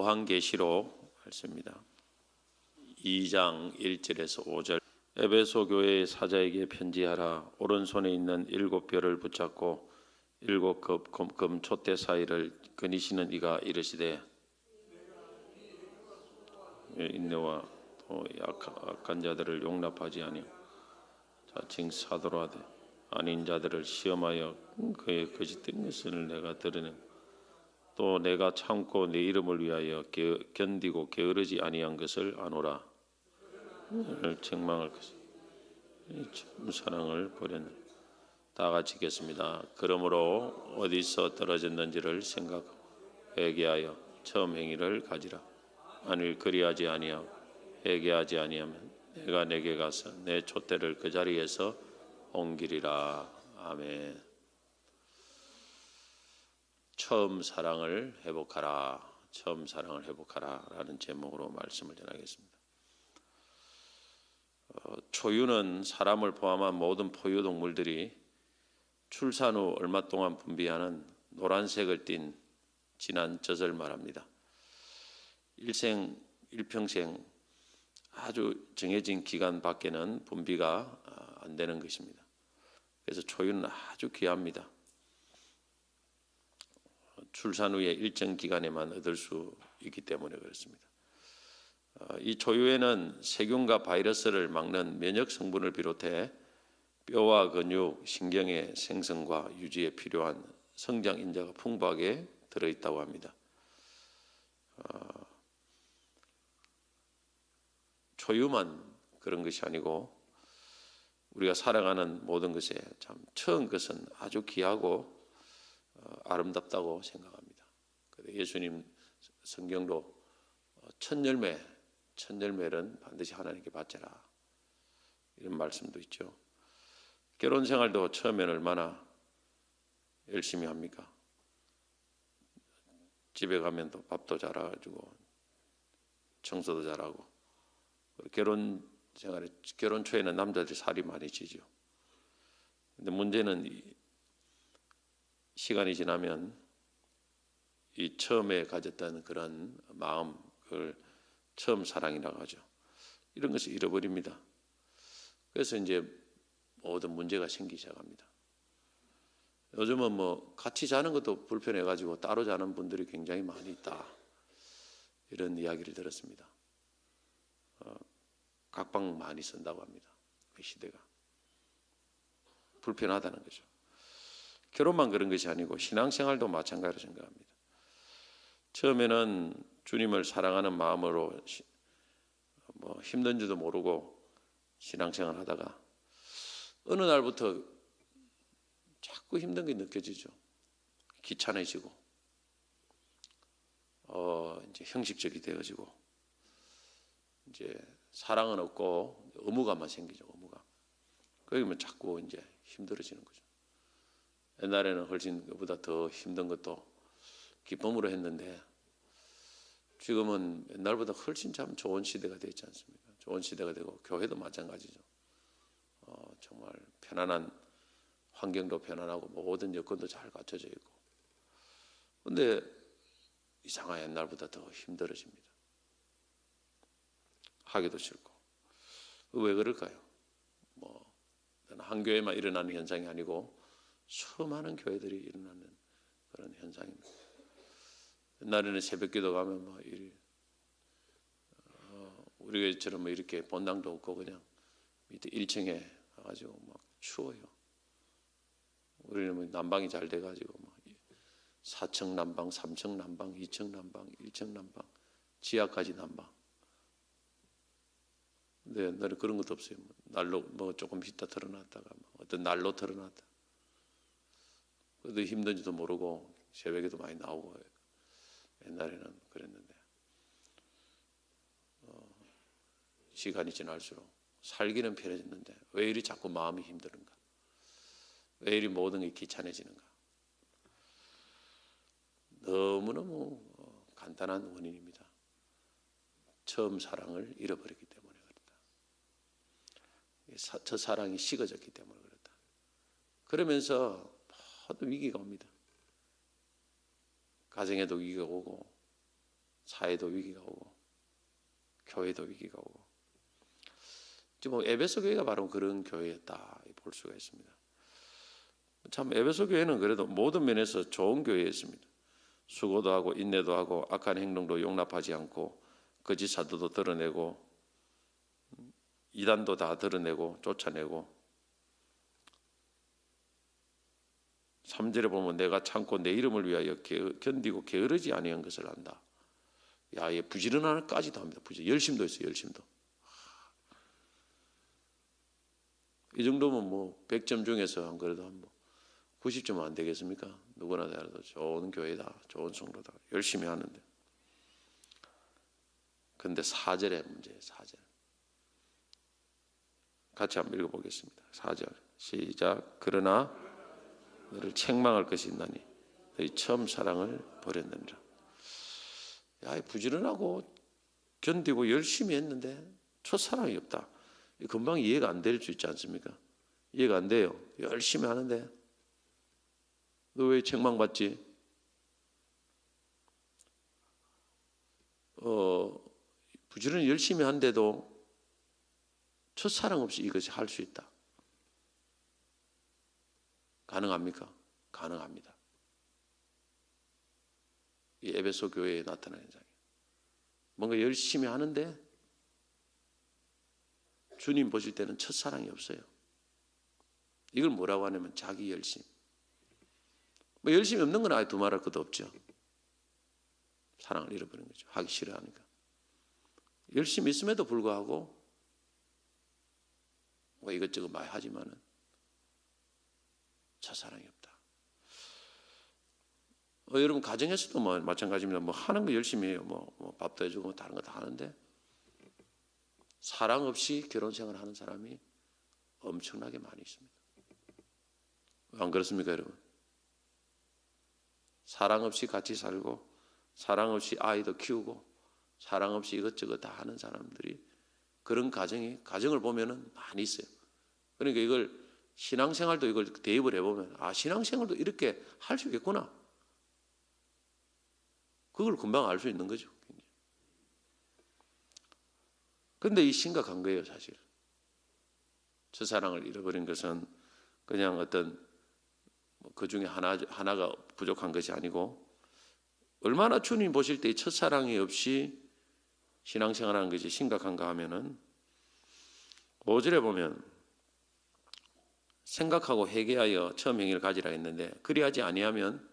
요한계시록 말씀입니다. 2장 1절에서 5절. 에베소 교회의 사자에게 편지하라. 오른손에 있는 7별을 붙잡고 7급 금 촛대 사이를 거니시는 이가 이르시되 인내와 또 약한 자들을 용납하지 아니하고 자칭 사도로 하되 아닌 자들을 시험하여 그의 거짓된 것을 내가 드러내고 또 내가 참고 내 이름을 위하여 견디고 게으르지 아니한 것을 아노라. 책망할 것을 참 사랑을 버렸네. 다 같이 읽겠습니다. 그러므로 어디서 떨어졌는지를 생각하고 회개하여 처음 행위를 가지라. 만일 그리하지 아니하고 회개하지 아니하면 내가 내게 가서 내 촛대를 그 자리에서 옮기리라. 아멘. 처음 사랑을 회복하라. 처음 사랑을 회복하라 라는 제목으로 말씀을 전하겠습니다. 초유는 사람을 포함한 모든 포유동물들이 출산 후 얼마 동안 분비하는 노란색을 띤 진한 젖을 말합니다. 일평생 아주 정해진 기간 밖에는 분비가 안 되는 것입니다. 그래서 초유는 아주 귀합니다. 출산 후에 일정 기간에만 얻을 수 있기 때문에 그렇습니다. 이 초유에는 세균과 바이러스를 막는 면역 성분을 비롯해 뼈와 근육, 신경의 생성과 유지에 필요한 성장 인자가 풍부하게 들어있다고 합니다. 초유만 그런 것이 아니고 우리가 살아가는 모든 것에 참 처음 것은 아주 귀하고 아름답다고 생각합니다. 예수님 성경도 첫 열매는 반드시 하나님께 바쳐라 이런 말씀도 있죠. 결혼 생활도 처음에는 얼마나 열심히 합니까? 집에 가면 또 밥도 잘해주고 청소도 잘하고. 결혼 초에는 남자들이 살이 많이 찌죠. 근데 문제는 시간이 지나면 이 처음에 가졌던 그런 마음, 그걸 처음 사랑이라고 하죠. 이런 것을 잃어버립니다. 그래서 이제 모든 문제가 생기기 시작합니다. 요즘은 같이 자는 것도 불편해가지고 따로 자는 분들이 굉장히 많이 있다. 이런 이야기를 들었습니다. 각방 많이 쓴다고 합니다. 그 시대가. 불편하다는 거죠. 결혼만 그런 것이 아니고 신앙생활도 마찬가지로 생각합니다. 처음에는 주님을 사랑하는 마음으로 힘든지도 모르고 신앙생활 하다가 어느 날부터 자꾸 힘든 게 느껴지죠. 귀찮아지고 이제 형식적이 되어지고 이제 사랑은 없고 의무감만 생기죠. 의무감. 그러면 자꾸 이제 힘들어지는 거죠. 옛날에는 훨씬 그보다 더 힘든 것도 기쁨으로 했는데 지금은 옛날보다 훨씬 참 좋은 시대가 되지 않습니까? 좋은 시대가 되고 교회도 마찬가지죠. 정말 편안한 환경도 편안하고 모든 여건도 잘 갖춰져 있고. 그런데 이상하게 옛날보다 더 힘들어집니다. 하기도 싫고. 왜 그럴까요? 한 교회만 일어나는 현상이 아니고 수많은 교회들이 일어나는 그런 현상입니다. 옛날에는 새벽기도 가면 우리 교회처럼 이렇게 본당도 없고 그냥 밑에 1층에 가가지고 추워요. 우리는 난방이 잘 돼가지고 4층 난방, 3층 난방, 2층 난방, 1층 난방, 지하까지 난방. 근데 너는 그런 것도 없어요. 난로 조금 있다 털어놨다가 어떤 난로 털어놨다. 그래도 힘든지도 모르고 새벽에도 많이 나오고 옛날에는 그랬는데 시간이 지날수록 살기는 편해졌는데 왜 이리 자꾸 마음이 힘드는가? 왜 이리 모든 게 귀찮아지는가? 너무너무 간단한 원인입니다. 처음 사랑을 잃어버렸기 때문에 그렇다. 저 사랑이 식어졌기 때문에 그렇다. 그러면서 모든 위기가 옵니다. 가정에도 위기가 오고 사회도 위기가 오고 교회도 위기가 오고 지금 에베소 교회가 바로 그런 교회였다 볼 수가 있습니다. 참 에베소 교회는 그래도 모든 면에서 좋은 교회였습니다. 수고도 하고 인내도 하고 악한 행동도 용납하지 않고 거짓 사도도 드러내고 이단도 다 드러내고 쫓아내고 3절에 보면 내가 참고 내 이름을 위하여 견디고 게으르지 아니한 것을 안다. 야, 얘 부지런함까지도 합니다. 열심도 있어요. 열심도. 이 정도면 뭐 100점 중에서 안 그래도 한 90점은 안 되겠습니까? 누구나 잘해도 좋은 교회다, 좋은 성도다, 열심히 하는데. 근데 4절의 문제예요. 4절. 같이 한번 읽어보겠습니다. 4절 시작. 그러나 너를 책망할 것이 있나니 너희 처음 사랑을 버렸느니라. 야, 부지런하고 견디고 열심히 했는데 첫사랑이 없다. 금방 이해가 안 될 수 있지 않습니까? 이해가 안 돼요. 열심히 하는데 너 왜 책망받지? 부지런히 열심히 한데도 첫사랑 없이 이것이 할 수 있다. 가능합니까? 가능합니다. 이 에베소 교회에 나타나는 현상이에요. 뭔가 열심히 하는데 주님 보실 때는 첫사랑이 없어요. 이걸 뭐라고 하냐면 자기 열심. 뭐 열심히 없는 건 아예 두말할 것도 없죠. 사랑을 잃어버린 거죠. 하기 싫어하니까. 열심히 있음에도 불구하고 뭐 이것저것 많이 하지만은 첫사랑이 없다. 여러분 가정에서도 뭐 마찬가지입니다. 뭐 하는 거 열심히 해요. 뭐 밥도 해주고 뭐 다른 거 다 하는데 사랑 없이 결혼 생활을 하는 사람이 엄청나게 많이 있습니다. 안 그렇습니까, 여러분? 사랑 없이 같이 살고 사랑 없이 아이도 키우고 사랑 없이 이것저것 다 하는 사람들이 그런 가정을 보면은 많이 있어요. 그러니까 이걸 신앙생활도 이걸 대입을 해보면 신앙생활도 이렇게 할 수 있겠구나. 그걸 금방 알 수 있는 거죠. 그런데 이 심각한 거예요, 사실. 첫사랑을 잃어버린 것은 그냥 어떤 그 중에 하나가 부족한 것이 아니고 얼마나 주님 보실 때 첫사랑이 없이 신앙생활하는 것이 심각한가 하면은 5절에 보면 생각하고 회개하여 처음 행위를 가지라 했는데 회개하지 아니하면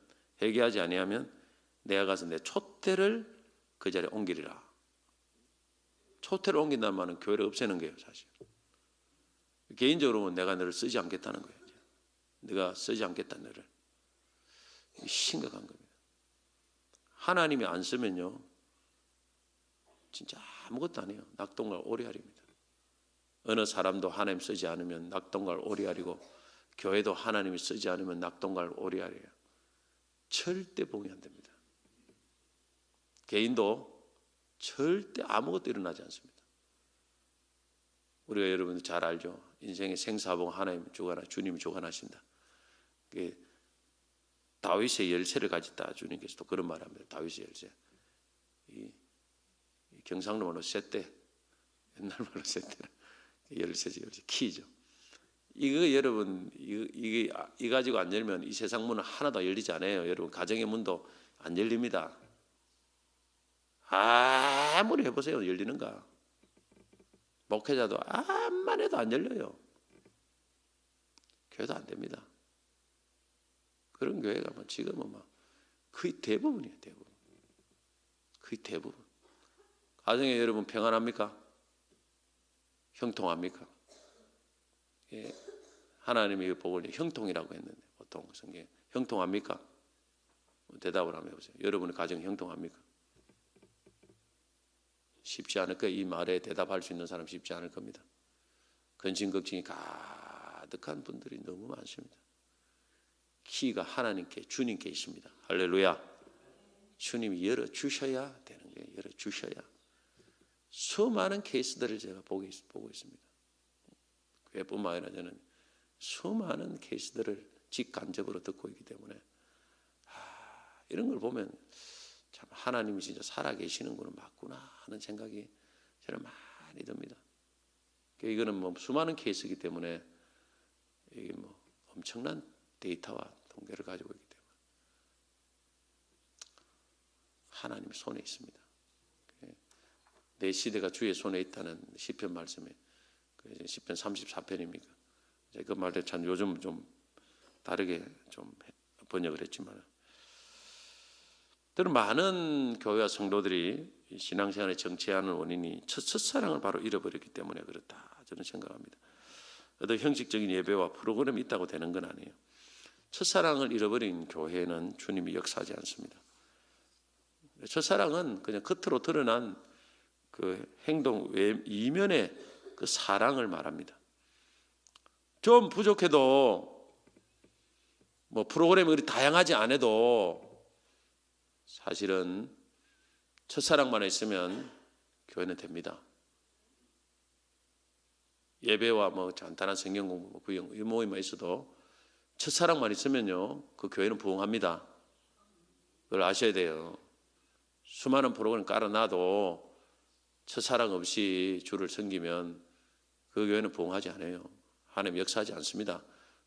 내가 가서 내 촛대를 그 자리에 옮기리라. 촛대를 옮긴다는 말은 교회를 없애는 거예요, 사실. 개인적으로는 내가 너를 쓰지 않겠다는 거예요. 내가 쓰지 않겠다 너를. 심각한 겁니다. 하나님이 안 쓰면요 진짜 아무것도 안 해요. 낙동강 오리알입니다. 어느 사람도 하나님 쓰지 않으면 낙동강 오리알이고 교회도 하나님이 쓰지 않으면 낙동강 오리알이에요. 절대 봉이 안 됩니다. 개인도 절대 아무것도 일어나지 않습니다. 우리가 여러분들 잘 알죠. 인생의 생사봉 하나님 주님이 주관하신다. 다윗의 열쇠를 가졌다. 주님께서도 그런 말을 합니다. 다윗의 열쇠. 이 경상도 말로 쇠대, 옛날 말로 쇠대. 열쇠지, 열쇠, 키죠. 이거 여러분 이 가지고 안 열면 이 세상 문은 하나도 열리지 않아요. 여러분 가정의 문도 안 열립니다. 아무리 해보세요, 열리는가? 목회자도 암만 해도 안 열려요. 교회도 안 됩니다. 그런 교회가 지금은 거의 대부분이에요, 대부분. 거의 대부분. 가정에 여러분 평안합니까? 형통합니까? 예, 하나님이 복을 형통이라고 했는데 보통 성경에 형통합니까? 대답을 한번 해보세요. 여러분의 가정 형통합니까? 쉽지 않을 거예요. 이 말에 대답할 수 있는 사람 쉽지 않을 겁니다. 근심 걱정이 가득한 분들이 너무 많습니다. 키가 하나님께 주님께 있습니다. 할렐루야. 주님이 열어주셔야 되는 거예요. 열어주셔야. 수많은 케이스들을 제가 보고 있습니다. 교회뿐만 아니라 저는 수많은 케이스들을 직간접으로 듣고 있기 때문에 이런 걸 보면 참 하나님이 진짜 살아계시는 분은 맞구나 하는 생각이 저는 많이 듭니다. 이거는 뭐 수많은 케이스이기 때문에 이게 뭐 엄청난 데이터와 통계를 가지고 있기 때문에 하나님 손에 있습니다. 내 시대가 주의 손에 있다는 시편 말씀이 시편 34편입니까? 그 말도 참 요즘 좀 다르게 좀 번역을 했지만, 저는 많은 교회와 성도들이 신앙생활에 정체하는 원인이 첫사랑을 바로 잃어버렸기 때문에 그렇다 저는 생각합니다. 어떤 형식적인 예배와 프로그램이 있다고 되는 건 아니에요. 첫사랑을 잃어버린 교회는 주님이 역사하지 않습니다. 첫사랑은 그냥 겉으로 드러난 그 행동 이면의 그 사랑을 말합니다. 좀 부족해도 뭐 프로그램이 그리 다양하지 않아도 사실은 첫사랑만 있으면 교회는 됩니다. 예배와 뭐 간단한 성경 공부, 구경, 이 모임만 있어도 첫사랑만 있으면요, 그 교회는 부흥합니다. 그걸 아셔야 돼요. 수많은 프로그램 깔아놔도 첫사랑 없이 주를 섬기면 그 교회는 부흥하지 않아요. 하나님 역사하지 않습니다.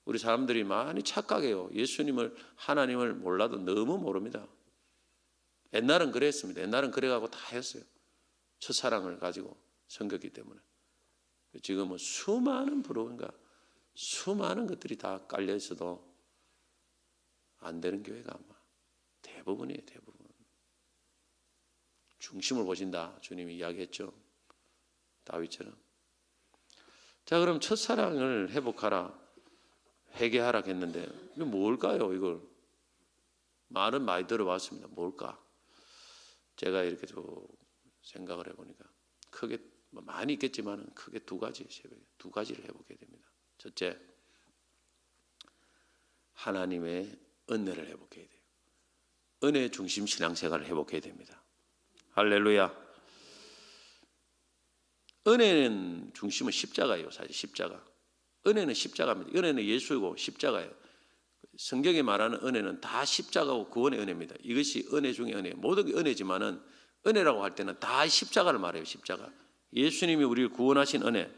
우리 사람들이 많이 착각해요. 예수님을, 하나님을 몰라도 너무 모릅니다. 옛날은 그랬습니다. 옛날은 그래가고 다 했어요. 첫사랑을 가지고 섬겼기 때문에. 지금은 수많은 프로그램과 수많은 것들이 다 깔려 있어도 안 되는 교회가 아마 대부분이에요. 대부분. 중심을 보신다. 주님이 이야기했죠. 다윗처럼. 자, 그럼 첫사랑을 회복하라, 회개하라 했는데 이게 뭘까요? 이걸 말은 많이 들어봤습니다. 뭘까? 제가 이렇게 좀 생각을 해보니까 크게 많이 있겠지만 크게 두 가지를 해보게 됩니다. 첫째, 하나님의 은혜를 회복해야 돼요. 은혜 중심 신앙생활을 회복해야 됩니다. 할렐루야. 은혜는 중심은 십자가예요. 사실 십자가. 은혜는 십자가입니다. 은혜는 예수이고 십자가예요. 성경이 말하는 은혜는 다 십자가고 구원의 은혜입니다. 이것이 은혜 중에 은혜. 모든 게 은혜지만은 은혜라고 할 때는 다 십자가를 말해요. 십자가. 예수님이 우리를 구원하신 은혜.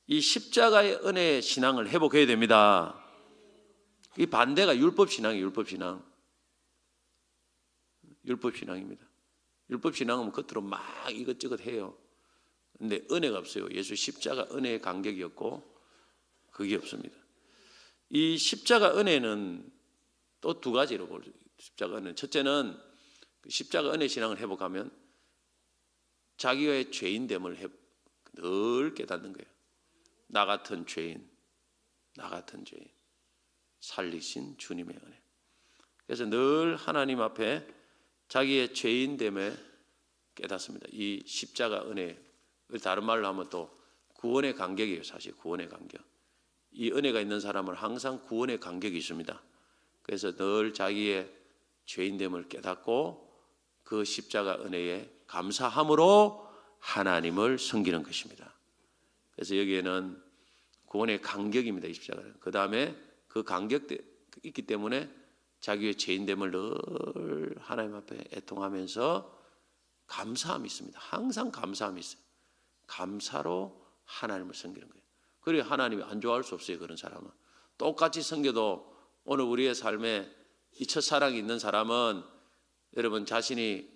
이 십자가의 은혜 신앙을 회복해야 됩니다. 이 반대가 율법 신앙이에요. 율법 신앙. 율법 신앙입니다. 율법 신앙은 겉으로 막 이것저것 해요. 근데 은혜가 없어요. 예수 십자가 은혜의 간격이었고 그게 없습니다. 이 십자가 은혜는 또 두 가지로 볼 수 있어요. 십자가 은혜는 첫째는 십자가 은혜 신앙을 회복하면 자기의 죄인됨을 늘 깨닫는 거예요. 나 같은 죄인, 나 같은 죄인 살리신 주님의 은혜. 그래서 늘 하나님 앞에 자기의 죄인됨에 깨닫습니다. 이 십자가 은혜, 다른 말로 하면 또 구원의 간격이에요. 사실 구원의 간격. 이 은혜가 있는 사람은 항상 구원의 간격이 있습니다. 그래서 늘 자기의 죄인됨을 깨닫고 그 십자가 은혜에 감사함으로 하나님을 섬기는 것입니다. 그래서 여기에는 구원의 간격입니다. 이 십자가는. 그 다음에 그 간격이 있기 때문에 자기의 죄인됨을 늘 하나님 앞에 애통하면서 감사함이 있습니다. 항상 감사함이 있어요. 감사로 하나님을 섬기는 거예요. 그리고 하나님이 안 좋아할 수 없어요. 그런 사람은. 똑같이 섬겨도 오늘 우리의 삶에 이 첫사랑이 있는 사람은 여러분 자신이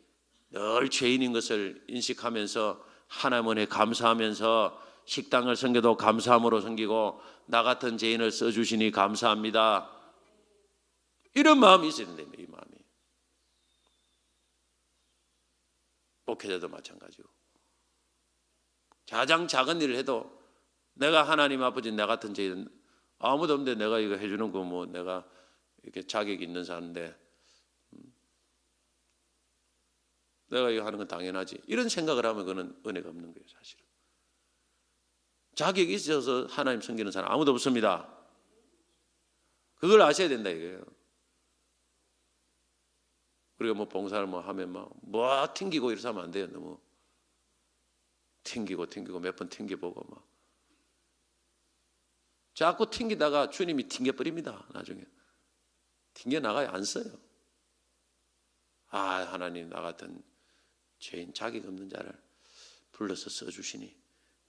늘 죄인인 것을 인식하면서 하나님 은혜에 감사하면서 식당을 섬겨도 감사함으로 섬기고 나 같은 죄인을 써주시니 감사합니다. 이런 마음이 있어야 된답니다. 이 마음이. 목회자도 마찬가지고 가장 작은 일을 해도 내가 하나님 아버지 나 같은 죄인 아무도 없는데 내가 이거 해주는 거 뭐 내가 이렇게 자격이 있는 사람인데 내가 이거 하는 건 당연하지 이런 생각을 하면 그건 은혜가 없는 거예요. 사실은 자격이 있어서 하나님 섬기는 사람 아무도 없습니다. 그걸 아셔야 된다 이거예요. 우리가 뭐 봉사를 뭐 하면 뭐 튕기고 이래서 하면 안 돼요. 너무 튕기고 몇 번 튕겨보고 막 자꾸 튕기다가 주님이 튕겨버립니다. 나중에 튕겨 나가요. 안 써요. 하나님, 나 같은 죄인 자격 없는 자를 불러서 써주시니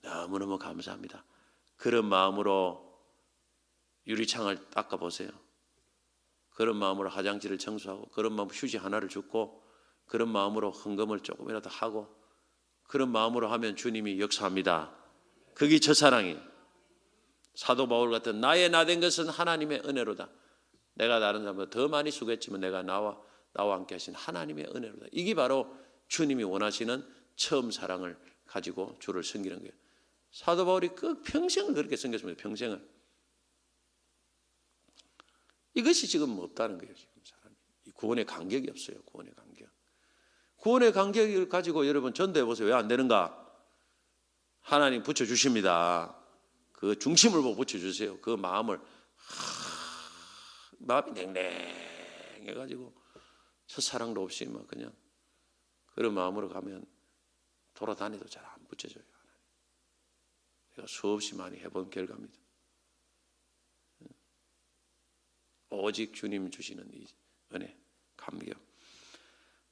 너무너무 감사합니다. 그런 마음으로 유리창을 닦아보세요. 그런 마음으로 화장실을 청소하고, 그런 마음으로 휴지 하나를 줍고, 그런 마음으로 헌금을 조금이라도 하고, 그런 마음으로 하면 주님이 역사합니다. 그게 첫사랑이에요. 사도 바울 같은 나의 나 된 것은 하나님의 은혜로다. 내가 다른 사람보다 더 많이 수고했지만 내가 나와 함께 하신 하나님의 은혜로다. 이게 바로 주님이 원하시는 처음 사랑을 가지고 주를 섬기는 거예요. 사도 바울이 그 평생을 그렇게 섬겼습니다. 평생을. 이것이 지금 없다는 거예요. 지금 사람이. 구원의 간격이 없어요. 구원의 간격. 구원의 간격을 가지고 여러분 전도해 보세요. 왜 안 되는가? 하나님 붙여주십니다. 그 중심을 보고 붙여주세요. 그 마음이 냉랭해가지고 첫사랑도 없이 막 그냥 그런 마음으로 가면 돌아다니도 잘 안 붙여져요. 제가 수없이 많이 해본 결과입니다. 오직 주님 주시는 이 은혜, 감격.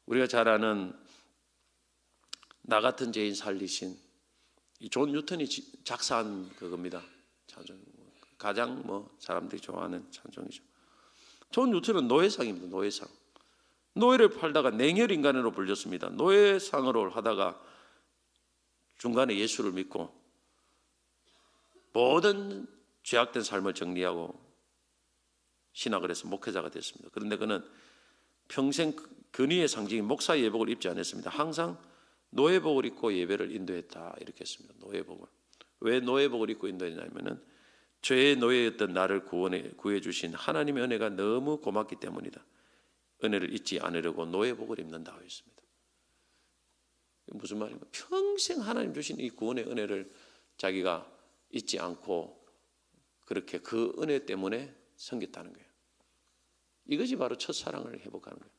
우리가 잘 아는 나 같은 죄인 살리신 이 존 뉴턴이 작사한 그겁니다. 찬송. 가장 사람들이 좋아하는 찬송이죠. 존 뉴턴은 노예상입니다. 노예상. 노예를 팔다가 냉혈인간으로 불렸습니다. 노예상으로 하다가 중간에 예수를 믿고 모든 죄악된 삶을 정리하고 신학을 해서 목회자가 됐습니다. 그런데 그는 평생 근위의 상징인 목사의 예복을 입지 않았습니다. 항상 노예복을 입고 예배를 인도했다 이렇게 했습니다. 노예복을. 왜 노예복을 입고 인도했냐면은 죄의 노예였던 나를 구해 주신 하나님의 은혜가 너무 고맙기 때문이다. 은혜를 잊지 않으려고 노예복을 입는다 했습니다. 무슨 말인가? 평생 하나님 주신 이 구원의 은혜를 자기가 잊지 않고 그렇게 그 은혜 때문에 섬겼다는 거예요. 이것이 바로 첫사랑을 회복하는 거예요.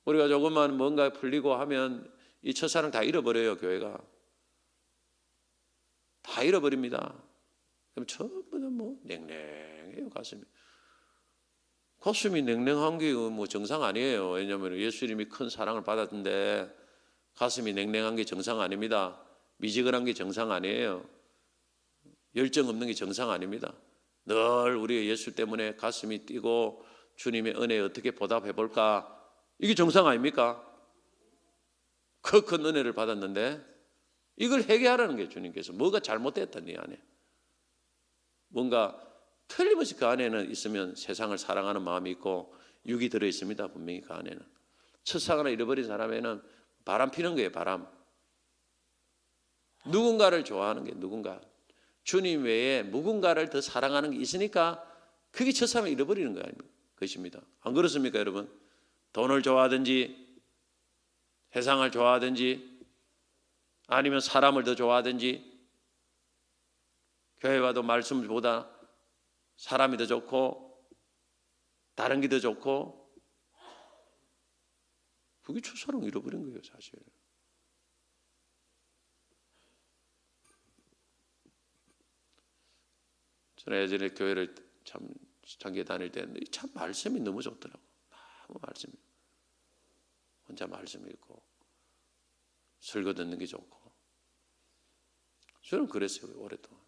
우리가 조금만 뭔가 풀리고 하면 이 첫사랑 다 잃어버려요. 교회가 다 잃어버립니다. 그럼 전부 다 냉랭해요. 가슴이 냉랭한 게 정상 아니에요. 왜냐하면 예수님이 큰 사랑을 받았는데 가슴이 냉랭한 게 정상 아닙니다. 미지근한 게 정상 아니에요. 열정 없는 게 정상 아닙니다. 늘 우리의 예수 때문에 가슴이 뛰고 주님의 은혜에 어떻게 보답해 볼까? 이게 정상 아닙니까? 그 큰 은혜를 받았는데 이걸 회개하라는 게 주님께서 뭐가 잘못됐다 네 안에. 뭔가 틀림없이 그 안에는 있으면 세상을 사랑하는 마음이 있고 육이 들어 있습니다. 분명히 그 안에는. 첫사랑을 잃어버린 사람에는 바람 피는 거예요. 바람. 누군가를 좋아하는 게 누군가. 주님 외에 누군가를 더 사랑하는 게 있으니까 그게 첫사랑을 잃어버리는 거 아닙니까? 것입니다. 안 그렇습니까 여러분? 돈을 좋아하든지 세상을 좋아하든지 아니면 사람을 더 좋아하든지 교회 와도 말씀보다 사람이 더 좋고 다른 게 더 좋고 그게 첫사랑을 잃어버린 거예요 사실. 저는 예전에 교회를 참 장기 다닐 때는 참 말씀이 너무 좋더라고. 너무 말씀이. 혼자 말씀 읽고 설교 듣는 게 좋고. 저는 그랬어요 오랫동안.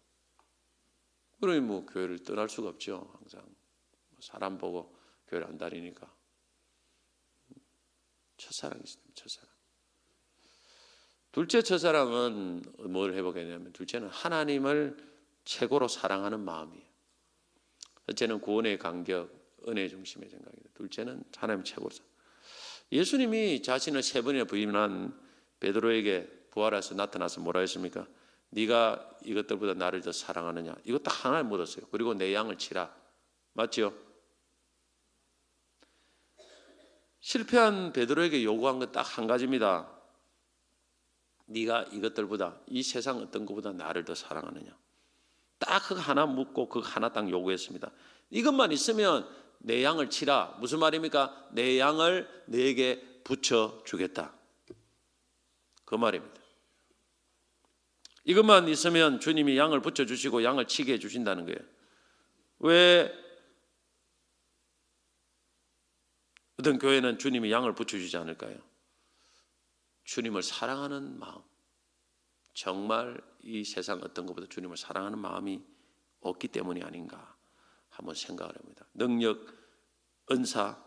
그러니 교회를 떠날 수가 없죠. 항상 사람 보고 교회를 안 다니니까. 첫사랑이 있습니다. 첫사랑. 둘째 첫사랑은 뭘 회복했냐면 둘째는 하나님을 최고로 사랑하는 마음이에요. 첫째는 구원의 간격, 은혜의 중심의 생각입니다. 둘째는 하나님 최고로 사랑. 예수님이 자신을 3번이나 부인한 베드로에게 부활해서 나타나서 뭐라 했습니까? 네가 이것들보다 나를 더 사랑하느냐? 이거 딱 하나 묻었어요. 그리고 내 양을 치라. 맞죠? 실패한 베드로에게 요구한 건 딱 한 가지입니다. 네가 이것들보다 이 세상 어떤 것보다 나를 더 사랑하느냐? 딱 그거 하나 묻고 그거 하나 딱 요구했습니다. 이것만 있으면 내 양을 치라. 무슨 말입니까? 내 양을 내게 붙여주겠다. 그 말입니다. 이것만 있으면 주님이 양을 붙여주시고 양을 치게 해주신다는 거예요. 왜 어떤 교회는 주님이 양을 붙여주지 않을까요? 주님을 사랑하는 마음, 정말 이 세상 어떤 것보다 주님을 사랑하는 마음이 없기 때문이 아닌가 한번 생각을 합니다. 능력, 은사,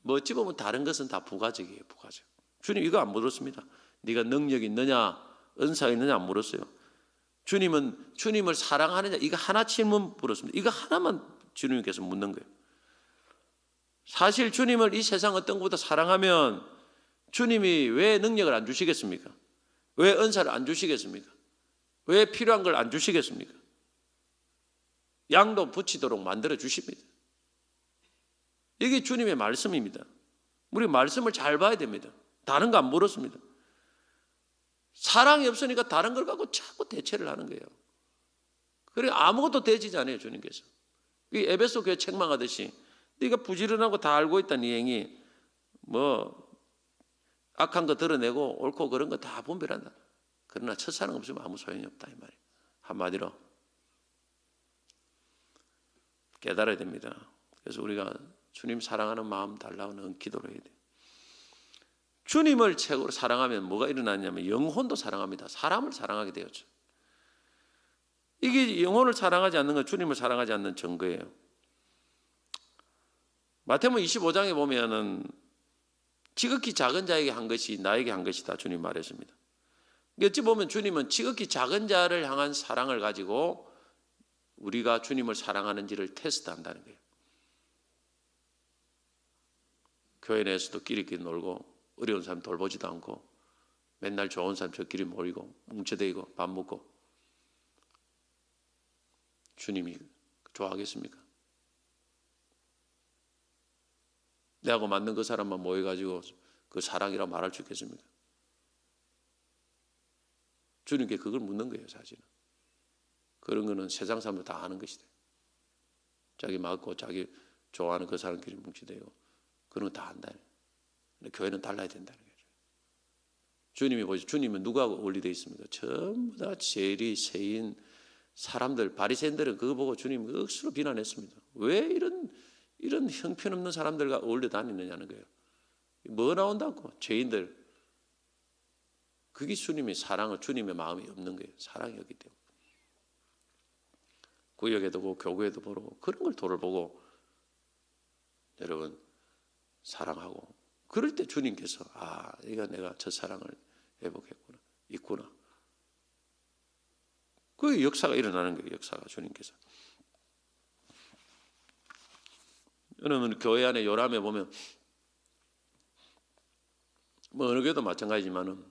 뭐 어찌 보면 다른 것은 다 부가적이에요. 부가적. 주님 이거 안 물었습니다. 네가 능력이 있느냐, 은사가 있느냐 안 물었어요. 주님은 주님을 사랑하느냐 이거 하나 질문 물었습니다. 이거 하나만 주님께서 묻는 거예요. 사실 주님을 이 세상 어떤 것보다 사랑하면 주님이 왜 능력을 안 주시겠습니까? 왜 은사를 안 주시겠습니까? 왜 필요한 걸 안 주시겠습니까? 양도 붙이도록 만들어 주십니다. 이게 주님의 말씀입니다. 우리 말씀을 잘 봐야 됩니다. 다른 거 안 물었습니다. 사랑이 없으니까 다른 걸 갖고 자꾸 대체를 하는 거예요. 그래 아무것도 되지 않아요. 주님께서. 에베소 교회 책망하듯이 네가 부지런하고 다 알고 있다. 네 행위 뭐 악한 거 드러내고 옳고 그런 거 다 분별한다. 그러나 첫사랑 없으면 아무 소용이 없다 이 말이에요. 한마디로 깨달아야 됩니다. 그래서 우리가 주님 사랑하는 마음 달라는 기도를 해야 돼요. 주님을 최고로 사랑하면 뭐가 일어나냐면 영혼도 사랑합니다. 사람을 사랑하게 되었죠. 이게 영혼을 사랑하지 않는 건 주님을 사랑하지 않는 증거예요. 마태복음 25장에 보면은 지극히 작은 자에게 한 것이 나에게 한 것이다 주님 말했습니다. 어찌 보면 주님은 지극히 작은 자를 향한 사랑을 가지고 우리가 주님을 사랑하는지를 테스트한다는 거예요. 교회 내에서도 끼리끼리 놀고 어려운 사람 돌보지도 않고 맨날 좋은 사람 저끼리 모이고 뭉쳐대고 밥 먹고 주님이 좋아하겠습니까? 내하고 맞는 그 사람만 모여가지고 그 사랑이라고 말할 수 있겠습니까? 주님께 그걸 묻는 거예요. 사실은 그런 거는 세상 사람들 다 아는 것이다. 자기 맞고 자기 좋아하는 그 사람끼리 뭉치대고 그런 거 다 안다. 근데 교회는 달라야 된다는 거죠. 주님이 보시죠. 주님은 누구하고 어울리되어 있습니까? 전부 다 세리, 세인, 사람들, 바리새인들은 그거 보고 주님 억수로 비난했습니다. 왜 이런 형편없는 사람들과 어울려 다니느냐는 거예요. 뭐 나온다고? 죄인들. 그게 주님의 사랑을, 주님의 마음이 없는 거예요. 사랑이 없기 때문에. 구역에도 보고 교구에도 보고 그런 걸 돌아보고 여러분 사랑하고 그럴 때 주님께서 이거 내가 첫사랑을 회복했구나, 있구나. 그 역사가 일어나는 거예요. 역사가 주님께서. 여러분 교회 안에 요람에 보면 뭐 어느 교회도 마찬가지지만은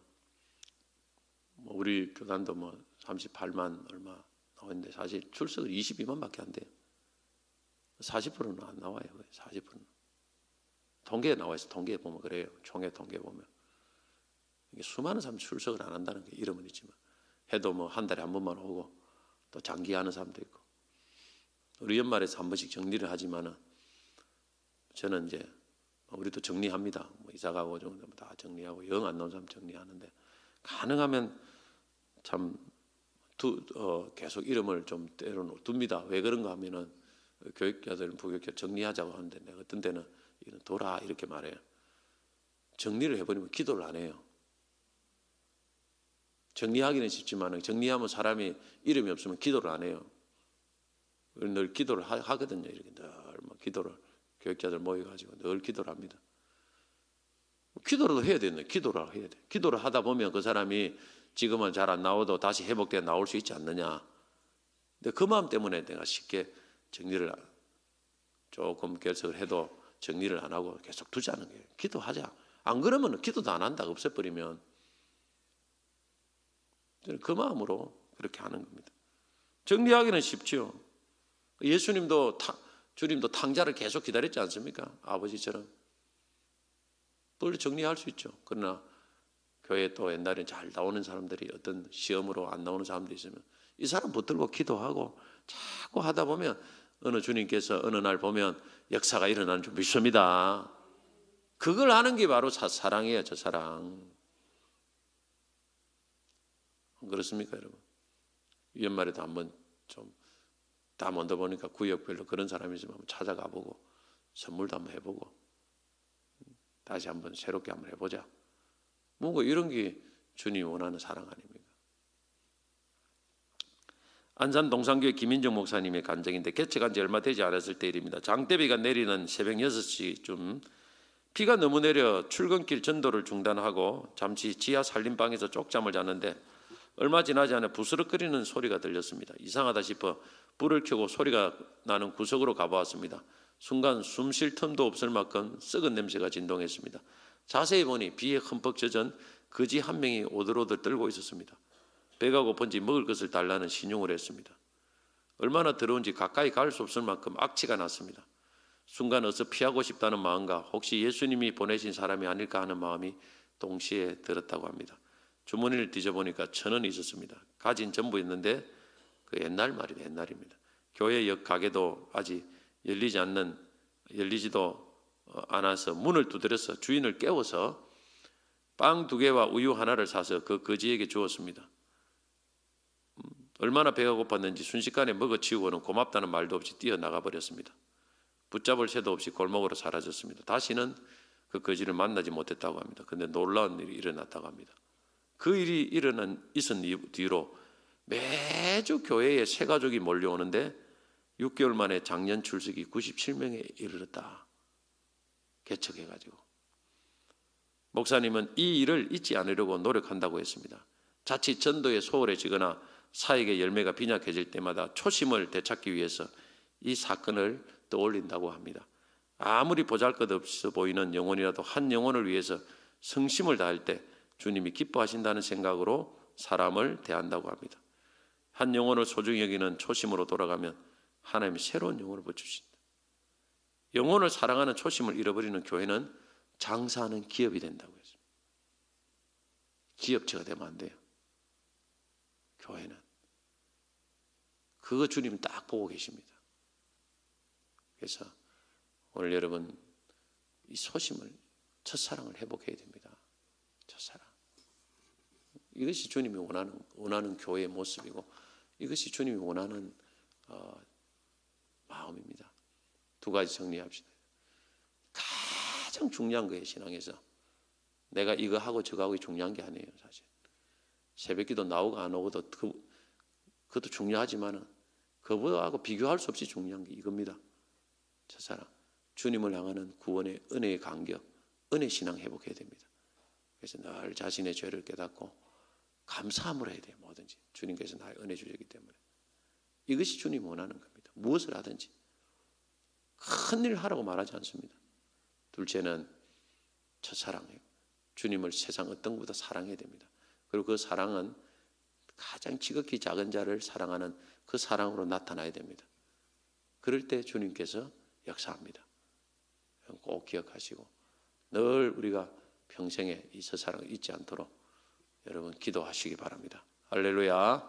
뭐 우리 교단도 뭐 38만 얼마 나오는데 사실 출석을 22만밖에 안 돼요. 40%는 안 나와요. 40%는. 통계에 나와 있어. 통계에 보면 그래요. 총회 통계 보면 이게 수많은 사람 출석을 안 한다는 게 이름은 있지만 해도 뭐 한 달에 한 번만 오고 또 장기하는 사람도 있고 우리 연말에서 한 번씩 정리를 하지만은 저는 이제 우리도 정리합니다. 뭐 이사 가고 정도 다 정리하고 영 안 나온 사람 정리하는데 가능하면 참 계속 이름을 좀 때려 둡니다. 왜 그런가 하면은 교육자들은 부교육자 정리하자고 하는데 내가 어떤 때는 이건 돌아 이렇게 말해요. 정리를 해버리면 기도를 안 해요. 정리하기는 쉽지만 정리하면 사람이 이름이 없으면 기도를 안 해요. 늘 기도를 하거든요. 이렇게 늘 뭐 기도를 교육자들 모여가지고 늘 기도를 합니다. 기도라도 해야 되네. 기도를 해야 돼. 기도를 하다 보면 그 사람이 지금은 잘 안 나오도 다시 회복돼 나올 수 있지 않느냐. 근데 그 마음 때문에 내가 쉽게 정리를 조금 결석을 해도 정리를 안 하고 계속 두자는 거예요. 기도하자. 안 그러면 기도도 안 한다. 없애버리면. 저는 그 마음으로 그렇게 하는 겁니다. 정리하기는 쉽죠. 예수님도 주님도 탕자를 계속 기다렸지 않습니까? 아버지처럼. 빨리 정리할 수 있죠. 그러나 교회에 또 옛날에 잘 나오는 사람들이 어떤 시험으로 안 나오는 사람들이 있으면 이 사람 붙들고 기도하고 자꾸 하다 보면 어느 주님께서 어느 날 보면 역사가 일어나는 줄 믿습니다. 그걸 하는 게 바로 사랑이에요. 저 사랑. 그렇습니까 여러분? 연말에도 한번 좀 다 먼저 보니까 구역별로 그런 사람이 있으면 한번 찾아가 보고 선물도 한번 해보고 다시 한번 새롭게 한번 해보자. 뭔가 이런 게 주님이 원하는 사랑 아닙니까? 안산 동산교회 김인정 목사님의 간증인데 개척한 지 얼마 되지 않았을 때 일입니다. 장대비가 내리는 새벽 6시쯤 비가 너무 내려 출근길 전도를 중단하고 잠시 지하 살림방에서 쪽잠을 잤는데 얼마 지나지 않아 부스럭거리는 소리가 들렸습니다. 이상하다 싶어 불을 켜고 소리가 나는 구석으로 가보았습니다. 순간 숨 쉴 틈도 없을 만큼 썩은 냄새가 진동했습니다. 자세히 보니 비에 흠뻑 젖은 거지 한 명이 오들오들 떨고 있었습니다. 배가 고픈지 먹을 것을 달라는 신용을 했습니다. 얼마나 더러운지 가까이 갈 수 없을 만큼 악취가 났습니다. 순간 어서 피하고 싶다는 마음과 혹시 예수님이 보내신 사람이 아닐까 하는 마음이 동시에 들었다고 합니다. 주머니를 뒤져보니까 1,000원이 있었습니다. 가진 전부였는데 그 옛날 말이다. 옛날입니다. 교회 옆 가게도 아직 열리지도 않아서 문을 두드려서 주인을 깨워서 빵 2개와 우유 하나를 사서 그 거지에게 주었습니다. 얼마나 배가 고팠는지 순식간에 먹어치우고는 고맙다는 말도 없이 뛰어나가 버렸습니다. 붙잡을 새도 없이 골목으로 사라졌습니다. 다시는 그 거지를 만나지 못했다고 합니다. 그런데 놀라운 일이 일어났다고 합니다. 그 일이 있은 뒤로 매주 교회에 새 가족이 몰려오는데 6개월 만에 작년 출석이 97명에 이르렀다. 개척해가지고. 목사님은 이 일을 잊지 않으려고 노력한다고 했습니다. 자칫 전도에 소홀해지거나 사역의 열매가 빈약해질 때마다 초심을 되찾기 위해서 이 사건을 떠올린다고 합니다. 아무리 보잘것없어 보이는 영혼이라도 한 영혼을 위해서 성심을 다할 때 주님이 기뻐하신다는 생각으로 사람을 대한다고 합니다. 한 영혼을 소중히 여기는 초심으로 돌아가면 하나님이 새로운 영혼을 붙여주신다. 영혼을 사랑하는 초심을 잃어버리는 교회는 장사하는 기업이 된다고 했습니다. 기업체가 되면 안 돼요. 교회는. 그거 주님은 딱 보고 계십니다. 그래서 오늘 여러분 이 소심을, 첫사랑을 회복해야 됩니다. 첫사랑. 이것이 주님이 원하는 교회의 모습이고 이것이 주님이 원하는 마음입니다. 2가지 정리합시다. 가장 중요한 거예요. 신앙에서. 내가 이거 하고 저거 하고 중요한 게 아니에요. 사실. 새벽기도 나오고 안 오고도 그것도 중요하지만 그거하고 비교할 수 없이 중요한 게 이겁니다. 첫사랑. 주님을 향하는 구원의 은혜의 간격, 은혜 신앙 회복해야 됩니다. 그래서 늘 자신의 죄를 깨닫고 감사함을 해야 돼요. 뭐든지. 주님께서 나의 은혜 주셨기 때문에. 이것이 주님이 원하는 겁니다. 무엇을 하든지. 큰일 하라고 말하지 않습니다. 둘째는 첫사랑이에요. 주님을 세상 어떤 것보다 사랑해야 됩니다. 그리고 그 사랑은 가장 지극히 작은 자를 사랑하는 그 사랑으로 나타나야 됩니다. 그럴 때 주님께서 역사합니다. 꼭 기억하시고 늘 우리가 평생에 이 첫사랑을 잊지 않도록 여러분 기도하시기 바랍니다. 할렐루야.